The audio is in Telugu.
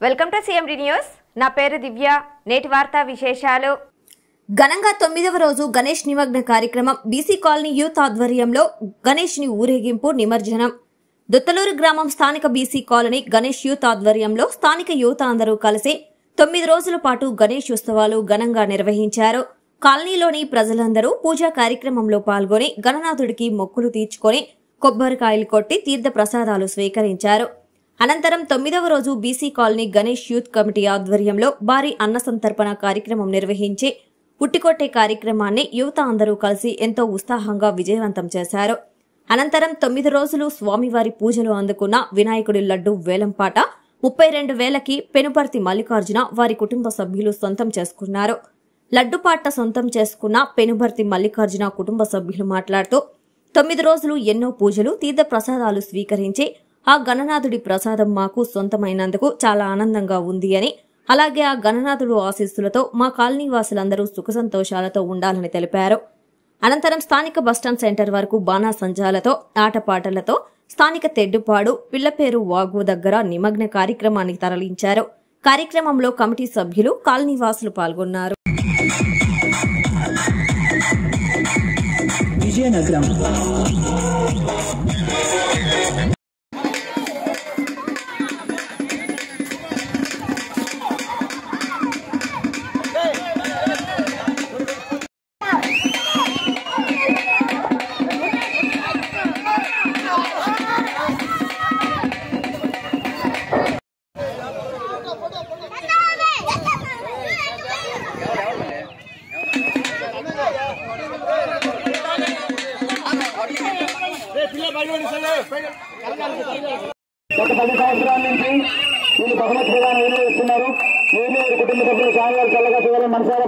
Welcome to CMD news. నా పేరు దివ్య. నేటి వార్తా విశేషాలు. ఘనంగా 9వ రోజు గణేష్ నిమగ్న కార్యక్రమం. బీసీ కాలనీ యూత్ ఆధ్వర్యంలో గణేష్ ని ఊరేగింపు నిమజ్జనం. దుత్తలూరు గ్రామం స్థానిక బీసీ కాలనీ గణేష్ యూత్ ఆధ్వర్యంలో స్థానిక యువత అందరూ కలిసి 9 రోజుల పాటు గణేష్ ఉత్సవాలు ఘనంగా నిర్వహించారు. కాలనీలోని ప్రజలందరూ పూజా కార్యక్రమంలో పాల్గొని గణనాథుడికి మొక్కులు తీర్చుకొని కొబ్బరికాయలు కొట్టి తీర్థ ప్రసాదాలు స్వీకరించారు. అనంతరం 9వ రోజు BC colony Ganesh youth committee ఆధ్వర్యంలో భారీ అన్న సంతర్పణ కార్యక్రమం నిర్వహించి ఉట్టికొట్టే కార్యక్రమాన్ని యువత అందరూ కలిసి ఎంతో ఉత్సాహంగా విజయవంతం చేశారు. అనంతరం 9 రోజులు స్వామివారి పూజలు అందుకున్న వినాయకుడి లడ్డు వేలంపాట 32,000కి పెనుపర్తి మల్లికార్జున వారి కుటుంబ సభ్యులు సొంతం చేసుకున్నారు. లడ్డుపాట సొంతం చేసుకున్న పెనుపర్తి మల్లికార్జున కుటుంబ సభ్యులు మాట్లాడుతూ 9 రోజులు ఎన్నో పూజలు తీర్థ ప్రసాదాలు స్వీకరించి ఆ గణనాథుడి ప్రసాదం మాకు సొంతమైనందుకు చాలా ఆనందంగా ఉంది అని, అలాగే ఆ గణనాథుడు ఆశీస్సులతో మా కాలనీ వాసులందరూ సుఖ సంతోషాలతో ఉండాలని తెలిపారు. అనంతరం స్థానిక బస్టాండ్ సెంటర్ వరకు బాణాసంచాలతో ఆటపాటలతో స్థానిక తెడ్డుపాడు పిల్లపేరు వాగు దగ్గర నిమగ్న కార్యక్రమానికి తరలించారు. కార్యక్రమంలో కమిటీ సభ్యులు కాలనీ వాసులు పాల్గొన్నారు. విజయనగరం గత 10 సంవత్సరాల నుంచి వీళ్ళు బహుమతిగా నిర్వహిస్తున్నారు. వీళ్ళు కుటుంబ సభ్యులు స్వామివారి చల్లగా చూడాలని మనసారా